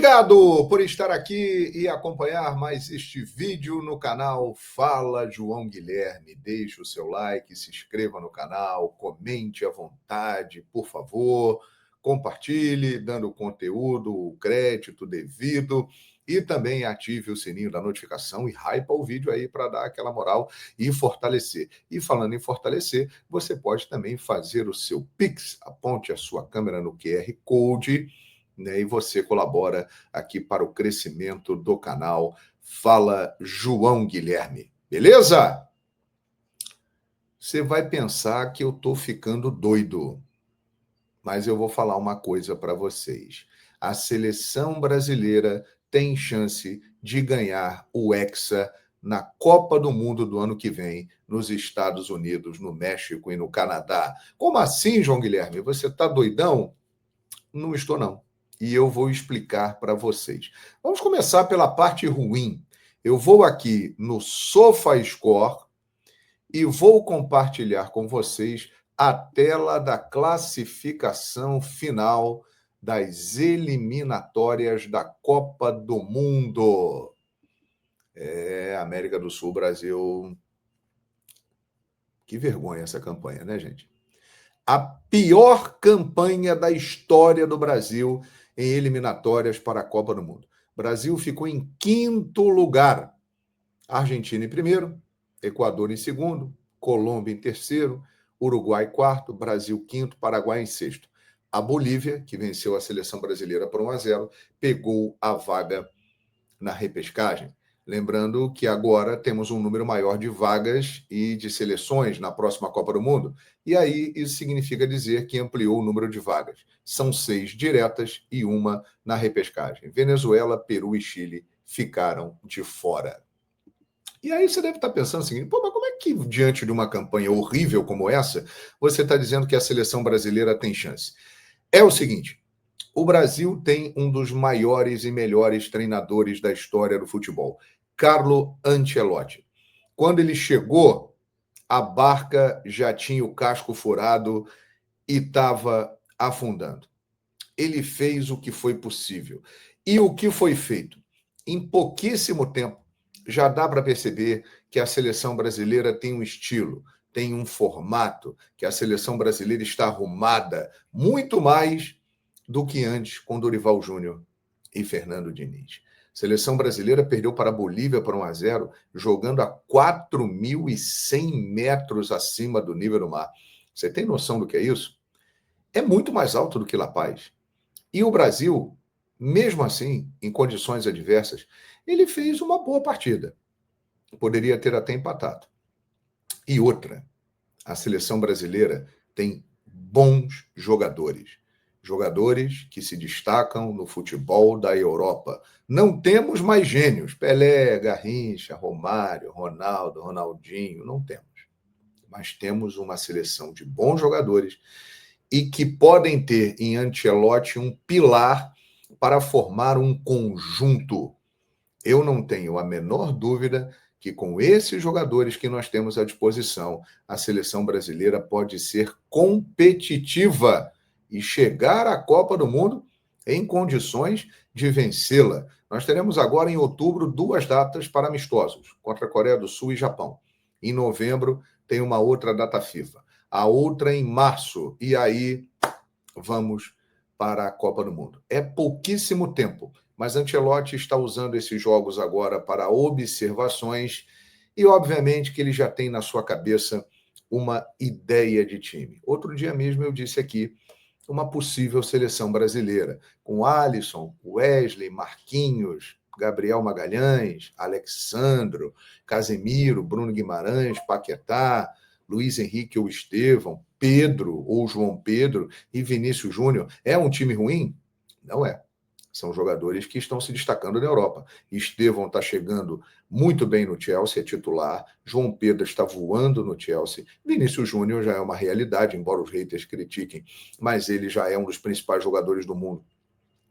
Obrigado por estar aqui e acompanhar mais este vídeo no canal Fala João Guilherme. Deixe o seu like, se inscreva no canal, comente à vontade, por favor, compartilhe, dando o conteúdo, o crédito devido e também ative o sininho da notificação e hypa o vídeo aí para dar aquela moral e fortalecer. E falando em fortalecer, você pode também fazer o seu Pix, aponte a sua câmera no QR Code, né, e você colabora aqui para o crescimento do canal Fala João Guilherme. Beleza? Você vai pensar que eu estou ficando doido, mas eu vou falar uma coisa para vocês. A seleção brasileira tem chance de ganhar o Hexa na Copa do Mundo do ano que vem, nos Estados Unidos, no México e no Canadá. Como assim, João Guilherme? Você está doidão? Não estou, não. E eu vou explicar para vocês. Vamos começar pela parte ruim. Eu vou aqui no SofaScore e vou compartilhar com vocês a tela da classificação final das eliminatórias da Copa do Mundo. América do Sul, Brasil. Que vergonha essa campanha, né, gente? A pior campanha da história do Brasil em eliminatórias para a Copa do Mundo. O Brasil ficou em 5º lugar. Argentina em primeiro, Equador em segundo, Colômbia em terceiro, Uruguai em quarto, Brasil quinto, Paraguai em sexto. A Bolívia, que venceu a seleção brasileira por 1-0, pegou a vaga na repescagem. Lembrando que agora temos um número maior de vagas e de seleções na próxima Copa do Mundo. E aí isso significa dizer que ampliou o número de vagas. São 6 diretas e uma na repescagem. Venezuela, Peru e Chile ficaram de fora. E aí você deve estar pensando o seguinte, mas como é que diante de uma campanha horrível como essa, você está dizendo que a seleção brasileira tem chance? É o seguinte, o Brasil tem um dos maiores e melhores treinadores da história do futebol, Carlo Ancelotti. Quando ele chegou, a barca já tinha o casco furado e estava afundando. Ele fez o que foi possível. E o que foi feito? Em pouquíssimo tempo, já dá para perceber que a seleção brasileira tem um estilo, tem um formato, que a seleção brasileira está arrumada muito mais do que antes com Dorival Júnior e Fernando Diniz. A seleção brasileira perdeu para a Bolívia por 1-0, jogando a 4.100 metros acima do nível do mar. Você tem noção do que é isso? É muito mais alto do que La Paz. E o Brasil, mesmo assim, em condições adversas, ele fez uma boa partida. Poderia ter até empatado. E outra, a seleção brasileira tem bons jogadores. Jogadores que se destacam no futebol da Europa. Não temos mais gênios. Pelé, Garrincha, Romário, Ronaldo, Ronaldinho, não temos. Mas temos uma seleção de bons jogadores e que podem ter em Ancelotti um pilar para formar um conjunto. Eu não tenho a menor dúvida que com esses jogadores que nós temos à disposição, a seleção brasileira pode ser competitiva e chegar à Copa do Mundo em condições de vencê-la. Nós teremos agora, em outubro, 2 datas para amistosos, contra a Coreia do Sul e Japão. Em novembro, tem uma outra data FIFA. A outra em março. E aí, vamos para a Copa do Mundo. É pouquíssimo tempo, mas Ancelotti está usando esses jogos agora para observações e, obviamente, que ele já tem na sua cabeça uma ideia de time. Outro dia mesmo eu disse aqui uma possível seleção brasileira, com Alisson, Wesley, Marquinhos, Gabriel Magalhães, Alexandro, Casemiro, Bruno Guimarães, Paquetá, Luiz Henrique ou Estevão, Pedro ou João Pedro e Vinícius Júnior. É um time ruim? Não é. São jogadores que estão se destacando na Europa. Estevão está chegando muito bem no Chelsea, é titular. João Pedro está voando no Chelsea. Vinícius Júnior já é uma realidade, embora os haters critiquem, mas ele já é um dos principais jogadores do mundo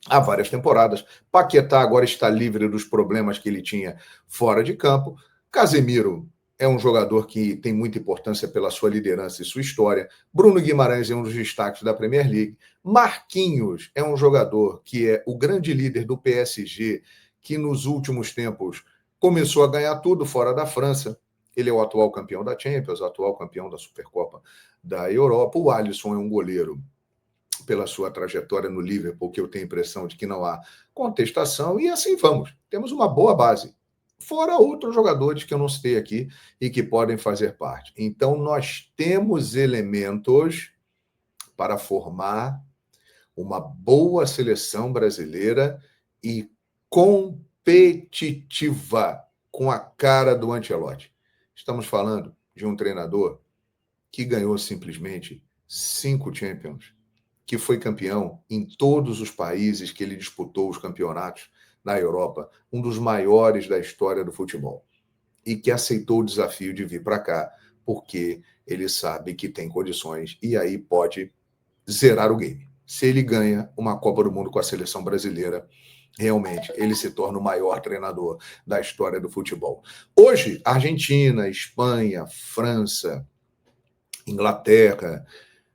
há várias temporadas. Paquetá agora está livre dos problemas que ele tinha fora de campo. Casemiro é um jogador que tem muita importância pela sua liderança e sua história. Bruno Guimarães é um dos destaques da Premier League. Marquinhos é um jogador que é o grande líder do PSG, que nos últimos tempos começou a ganhar tudo fora da França. Ele é o atual campeão da Champions, o atual campeão da Supercopa da Europa. O Alisson é um goleiro, pela sua trajetória no Liverpool, que eu tenho a impressão de que não há contestação, e assim vamos. Temos uma boa base. Fora outros jogadores que eu não citei aqui e que podem fazer parte. Então, nós temos elementos para formar uma boa seleção brasileira e competitiva, com a cara do Ancelotti. Estamos falando de um treinador que ganhou simplesmente 5 Champions, que foi campeão em todos os países que ele disputou os campeonatos na Europa, um dos maiores da história do futebol, e que aceitou o desafio de vir para cá, porque ele sabe que tem condições e aí pode zerar o game. Se ele ganha uma Copa do Mundo com a seleção brasileira, realmente ele se torna o maior treinador da história do futebol. Hoje, Argentina, Espanha, França, Inglaterra,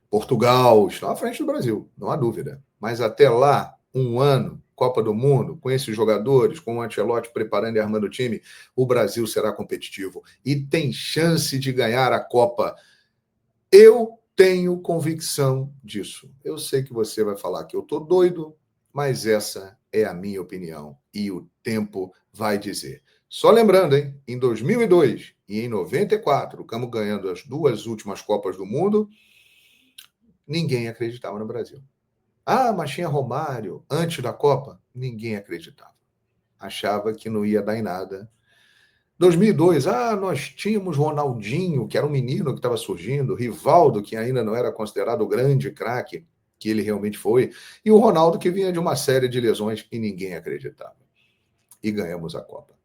Portugal estão à frente do Brasil, não há dúvida. Mas até lá, um ano, Copa do Mundo, com esses jogadores, com o Ancelotti preparando e armando o time, o Brasil será competitivo e tem chance de ganhar a Copa. Eu tenho convicção disso. Eu sei que você vai falar que eu estou doido, mas essa é a minha opinião e o tempo vai dizer. Só lembrando, hein? Em 2002 e em 94, estamos ganhando as 2 últimas Copas do Mundo, ninguém acreditava no Brasil. Ah, mas tinha Romário antes da Copa? Ninguém acreditava. Achava que não ia dar em nada. 2002, nós tínhamos Ronaldinho, que era um menino que estava surgindo, Rivaldo, que ainda não era considerado o grande craque, que ele realmente foi, e o Ronaldo, que vinha de uma série de lesões e ninguém acreditava. E ganhamos a Copa.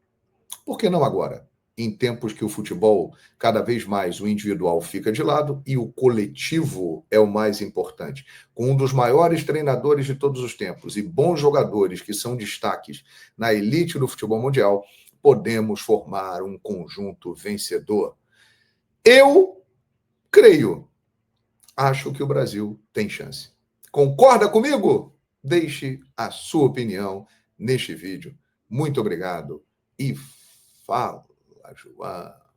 Por que não agora? Em tempos que o futebol, cada vez mais o individual fica de lado e o coletivo é o mais importante. Com um dos maiores treinadores de todos os tempos e bons jogadores que são destaques na elite do futebol mundial, podemos formar um conjunto vencedor. Eu creio, acho que o Brasil tem chance. Concorda comigo? Deixe a sua opinião neste vídeo. Muito obrigado e fala, João.